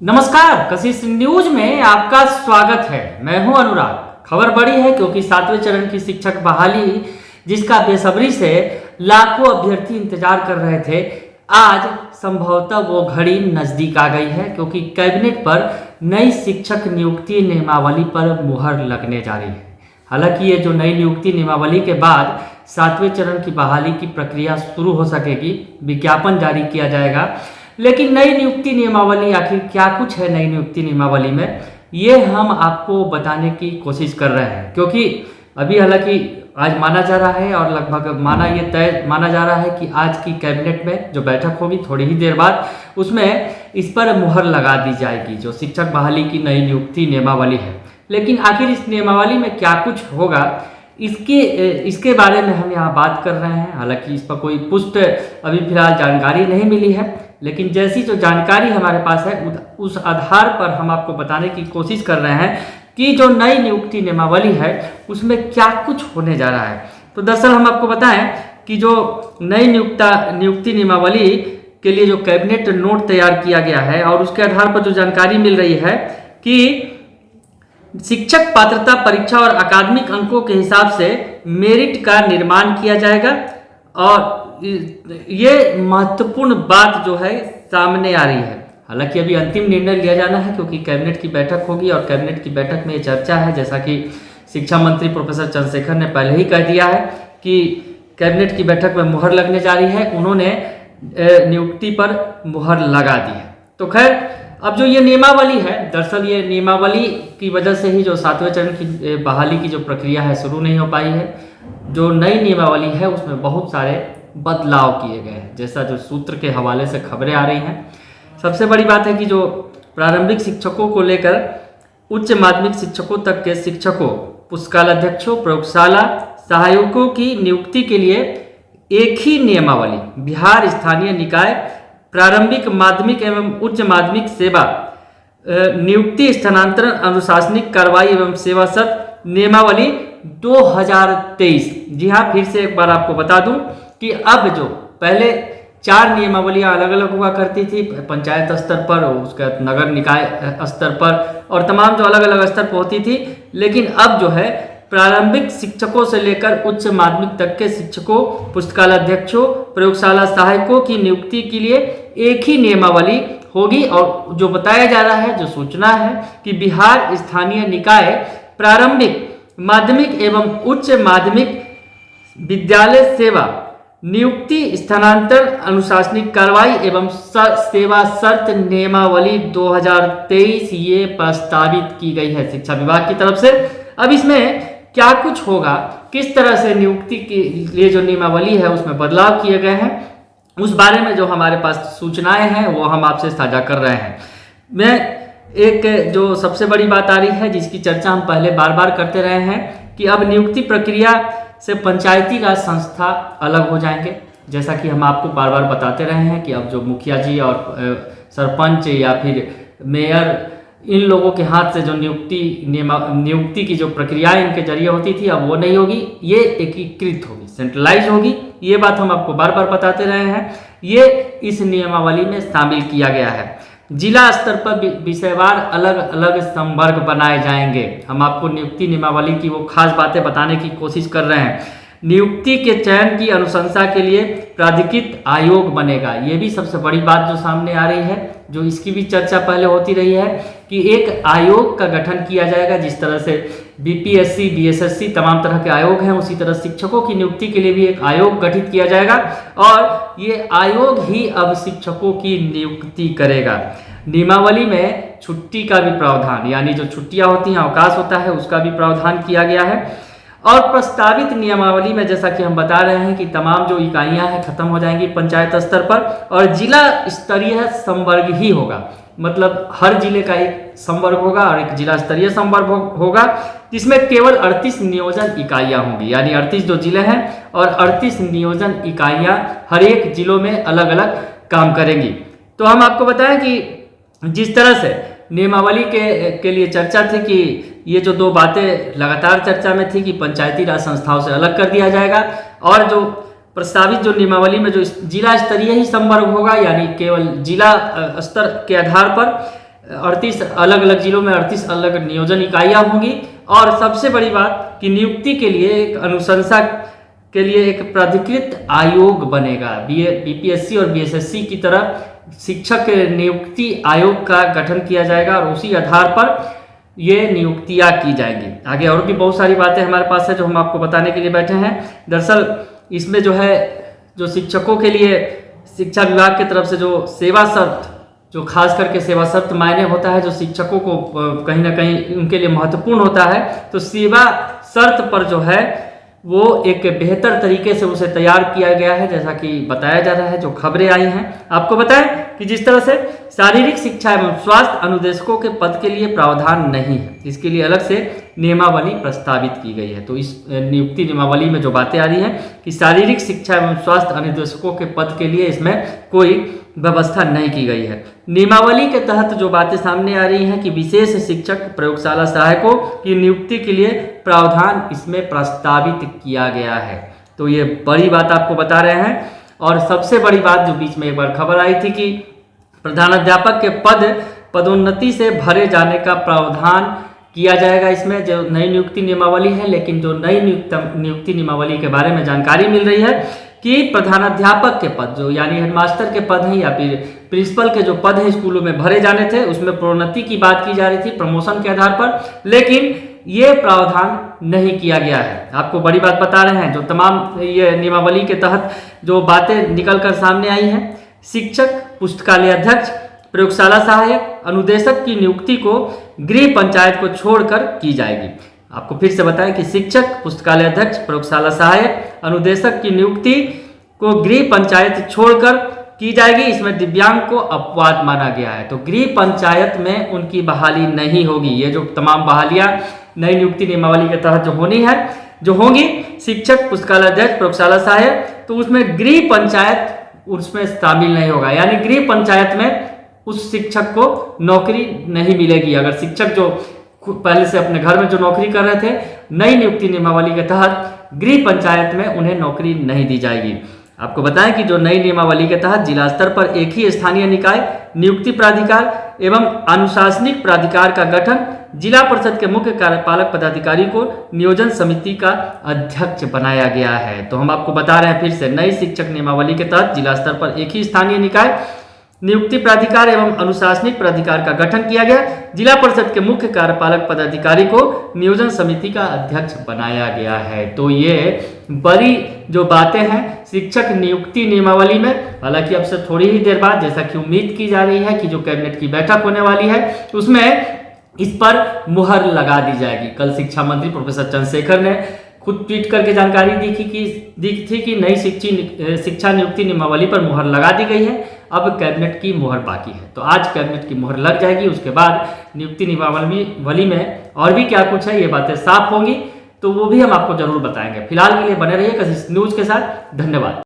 नमस्कार, कशिश न्यूज में आपका स्वागत है। मैं हूं अनुराग। खबर बड़ी है क्योंकि 7वें चरण की शिक्षक बहाली जिसका बेसब्री से लाखों अभ्यर्थी इंतजार कर रहे थे, आज संभवतः वो घड़ी नजदीक आ गई है क्योंकि कैबिनेट पर नई शिक्षक नियुक्ति नियमावली पर मुहर लगने जा रही है। हालांकि ये जो नई नियुक्ति नियमावली के बाद 7वें चरण की बहाली की प्रक्रिया शुरू हो सकेगी, विज्ञापन जारी किया जाएगा। लेकिन नई नियुक्ति नियमावली आखिर क्या कुछ है नई नियुक्ति नियमावली में, ये हम आपको बताने की कोशिश कर रहे हैं। क्योंकि अभी हालांकि आज माना जा रहा है और लगभग माना जा रहा है कि आज की कैबिनेट में जो बैठक होगी थोड़ी ही देर बाद, उसमें इस पर मुहर लगा दी जाएगी जो शिक्षक बहाली की नई नियुक्ति नियमावली है। लेकिन आखिर इस नियमावली में क्या कुछ होगा, इसके बारे में हम यहाँ बात कर रहे हैं। हालांकि इस पर कोई पुष्ट अभी फिलहाल जानकारी नहीं मिली है, लेकिन जैसी जो जानकारी हमारे पास है उस आधार पर हम आपको बताने की कोशिश कर रहे हैं कि जो नई नियुक्ति नियमावली है उसमें क्या कुछ होने जा रहा है। तो दरअसल हम आपको बताएं कि जो नई नियुक्ति नियमावली के लिए जो कैबिनेट नोट तैयार किया गया है और उसके आधार पर जो जानकारी मिल रही है कि शिक्षक पात्रता परीक्षा और अकादमिक अंकों के हिसाब से मेरिट का निर्माण किया जाएगा। और ये महत्वपूर्ण बात जो है सामने आ रही है। हालांकि अभी अंतिम निर्णय लिया जाना है क्योंकि कैबिनेट की बैठक होगी और कैबिनेट की बैठक में ये चर्चा है, जैसा कि शिक्षा मंत्री प्रोफेसर चंद्रशेखर ने पहले ही कह दिया है कि कैबिनेट की बैठक में मुहर लगने जा रही है। उन्होंने नियुक्ति पर मुहर लगा दी है। तो खैर, अब जो ये नियमावली है, दरअसल ये नियमावली की वजह से ही जो 7वें चरण की बहाली की जो प्रक्रिया है शुरू नहीं हो पाई है। जो नई नियमावली है उसमें बहुत सारे बदलाव किए गए हैं, जैसा जो सूत्र के हवाले से खबरें आ रही हैं। सबसे बड़ी बात है कि जो प्रारंभिक शिक्षकों को लेकर उच्च माध्यमिक शिक्षकों तक के शिक्षकों, पुस्तकालयध्यक्षों, प्रयोगशाला सहायकों की नियुक्ति के लिए एक ही नियमावली बिहार स्थानीय निकाय प्रारंभिक माध्यमिक एवं उच्च माध्यमिक सेवा नियुक्ति स्थानांतरण अनुशासनिक कार्रवाई एवं सेवा शर्त नियमावली 2023। जी हाँ, फिर से एक बार आपको बता दूं कि अब जो पहले 4 नियमावलियां अलग अलग हुआ करती थी, पंचायत स्तर पर, उसका नगर निकाय स्तर पर और तमाम जो अलग अलग स्तर पर होती थी। लेकिन अब जो है प्रारंभिक शिक्षकों से लेकर उच्च माध्यमिक तक के शिक्षकों, पुस्तकालयध्यक्षों, प्रयोगशाला सहायकों की नियुक्ति के लिए एक ही नियमावली होगी। और जो बताया जा रहा है, जो सूचना है कि बिहार स्थानीय निकाय प्रारंभिक माध्यमिक एवं उच्च माध्यमिक विद्यालय सेवा नियुक्ति स्थानांतरण अनुशासनिक कार्रवाई एवं सेवा शर्त नियमावली 2023 ये प्रस्तावित की गई है शिक्षा विभाग की तरफ से। अब इसमें क्या कुछ होगा, किस तरह से नियुक्ति के लिए जो नियमावली है उसमें बदलाव किए गए हैं, उस बारे में जो हमारे पास सूचनाएं हैं वो हम आपसे साझा कर रहे हैं। मैं एक जो सबसे बड़ी बात आ रही है जिसकी चर्चा हम पहले बार बार करते रहे हैं कि अब नियुक्ति प्रक्रिया से पंचायती राज संस्था अलग हो जाएंगे। जैसा कि हम आपको बार बार बताते रहे हैं कि अब जो मुखिया जी और सरपंच या फिर मेयर, इन लोगों के हाथ से जो नियुक्ति की जो प्रक्रियाएं इनके जरिए होती थी, अब वो नहीं होगी, ये एकीकृत होगी, सेंट्रलाइज होगी। ये बात हम आपको बार बार बताते रहे हैं। ये इस नियमावली में शामिल किया गया है। जिला स्तर पर विषयवार अलग अलग संवर्ग बनाए जाएंगे। हम आपको नियुक्ति नियमावली की वो खास बातें बताने की कोशिश कर रहे हैं। नियुक्ति के चयन की अनुशंसा के लिए प्राधिकृत आयोग बनेगा। ये भी सबसे बड़ी बात जो सामने आ रही है, जो इसकी भी चर्चा पहले होती रही है कि एक आयोग का गठन किया जाएगा। जिस तरह से बीपीएससी, बीएसएससी तमाम तरह के आयोग हैं, उसी तरह शिक्षकों की नियुक्ति के लिए भी एक आयोग गठित किया जाएगा और ये आयोग ही अब शिक्षकों की नियुक्ति करेगा। नियमावली में छुट्टी का भी प्रावधान, यानी जो छुट्टियां होती हैं, अवकाश होता है, उसका भी प्रावधान किया गया है। और प्रस्तावित नियमावली में जैसा कि हम बता रहे हैं कि तमाम जो इकाइयां हैं खत्म हो जाएंगी पंचायत स्तर पर और जिला स्तरीय संवर्ग ही होगा। मतलब हर जिले का एक संवर्ग होगा और एक जिला स्तरीय संवर्ग होगा, जिसमें केवल 38 नियोजन इकाइयां होंगी। यानी 38 जो जिले हैं और 38 नियोजन इकाइयां हर एक जिलों में अलग अलग काम करेंगी। तो हम आपको बताएं कि जिस तरह से नियमावली के लिए चर्चा थी कि ये जो 2 बातें लगातार चर्चा में थी कि पंचायती राज संस्थाओं से अलग कर दिया जाएगा और जो प्रस्तावित जो नियमावली में जो जिला स्तरीय ही संवर्ग होगा, यानी केवल जिला स्तर के आधार पर 38 अलग अलग जिलों में 38 अलग नियोजन इकाइयाँ होंगी। और सबसे बड़ी बात कि नियुक्ति के लिए एक अनुशंसा के लिए एक प्राधिकृत आयोग बनेगा। बीपीएससी और बीएसएससी की तरह शिक्षक नियुक्ति आयोग का गठन किया जाएगा और उसी आधार पर ये नियुक्तियां की जाएंगी। आगे और भी बहुत सारी बातें हमारे पास है जो हम आपको बताने के लिए बैठे हैं। दरअसल इसमें जो है जो शिक्षकों के लिए शिक्षा विभाग की तरफ से जो सेवा शर्त, जो खास करके सेवा शर्त मायने होता है, जो शिक्षकों को कहीं ना कहीं उनके लिए महत्वपूर्ण होता है, तो सेवा शर्त पर जो है वो एक बेहतर तरीके से उसे तैयार किया गया है, जैसा कि बताया जा रहा है, जो खबरें आई हैं। आपको बताएं कि जिस तरह से शारीरिक शिक्षा एवं स्वास्थ्य अनुदेशकों के पद के लिए प्रावधान नहीं है, इसके लिए अलग से नियमावली प्रस्तावित की गई है। तो इस नियुक्ति नियमावली में जो बातें आ रही हैं कि शारीरिक शिक्षा एवं स्वास्थ्य अनुदेशकों के पद के लिए इसमें कोई व्यवस्था नहीं की गई है। नियमावली के तहत जो बातें सामने आ रही हैं कि विशेष शिक्षक प्रयोगशाला सहायकों की नियुक्ति के लिए प्रावधान इसमें प्रस्तावित किया गया है। तो ये बड़ी बात आपको बता रहे हैं। और सबसे बड़ी बात जो बीच में एक बार खबर आई थी कि प्रधानाध्यापक के पदोन्नति से भरे जाने का प्रावधान किया जाएगा। इसमें जो नई नियुक्ति नियमावली है, लेकिन जो नई नियुक्ति नियमावली के बारे में जानकारी मिल रही है कि प्रधानाध्यापक के पद जो यानी हेडमास्टर के पद हैं या फिर प्रिंसिपल के जो पद हैं स्कूलों में भरे जाने थे, उसमें प्रोन्नति की बात की जा रही थी प्रमोशन के आधार पर, लेकिन ये प्रावधान नहीं किया गया है। आपको बड़ी बात बता रहे हैं। जो तमाम ये नियमावली के तहत जो बातें निकल कर सामने आई हैं, शिक्षक, पुस्तकालय अध्यक्ष, प्रयोगशाला सहायक, अनुदेशक की नियुक्ति को गृह पंचायत को छोड़कर की जाएगी। आपको फिर से बताएं कि शिक्षक, पुस्तकालय अध्यक्ष, प्रयोगशाला सहायक, अनुदेशक की नियुक्ति को गृह पंचायत छोड़कर की जाएगी। इसमें दिव्यांग को अपवाद माना गया है, तो गृह पंचायत में उनकी बहाली नहीं होगी। ये जो तमाम बहालियां नई नियुक्ति नियमावली के तहत जो होंगी शिक्षक, पुस्तकालय अध्यक्ष, प्रयोगशाला सहायक, तो उसमें गृह पंचायत उसमें शामिल नहीं होगा, यानी गृह पंचायत में उस शिक्षक को नौकरी नहीं मिलेगी। अगर शिक्षक जो पहले से अपने घर में जो नौकरी कर रहे थे, नई नियुक्ति नियमावली के तहत गृह पंचायत में उन्हें नौकरी नहीं दी जाएगी। आपको बताएं कि जो नई नियमावली के तहत जिला स्तर पर एक ही स्थानीय निकाय, नियुक्ति प्राधिकार एवं अनुशासनिक प्राधिकार का गठन, जिला परिषद के मुख्य कार्यपालक पदाधिकारी को नियोजन समिति का अध्यक्ष बनाया गया है। तो हम आपको बता रहे हैं फिर से, नई शिक्षक नियमावली के तहत जिला स्तर पर एक ही स्थानीय निकाय, नियुक्ति प्राधिकार एवं अनुशासनिक प्राधिकार का गठन किया गया, जिला परिषद के मुख्य कार्यपालक पदाधिकारी को नियोजन समिति का अध्यक्ष बनाया गया है। तो ये बड़ी जो बातें हैं शिक्षक नियुक्ति नियमावली में, हालांकि अब से थोड़ी ही देर बाद जैसा कि उम्मीद की जा रही है कि जो कैबिनेट की बैठक होने वाली है उसमें इस पर मुहर लगा दी जाएगी। कल शिक्षा मंत्री प्रोफेसर चंद्रशेखर ने खुद ट्वीट करके जानकारी दी थी कि नई शिक्षा नियुक्ति नियमावली पर मुहर लगा दी गई है, अब कैबिनेट की मुहर बाकी है। तो आज कैबिनेट की मुहर लग जाएगी, उसके बाद नियुक्ति नियमावली में और भी क्या कुछ है ये बातें साफ होंगी, तो वो भी हम आपको जरूर बताएंगे। फिलहाल के लिए बने रहिए कशिश न्यूज के साथ। धन्यवाद।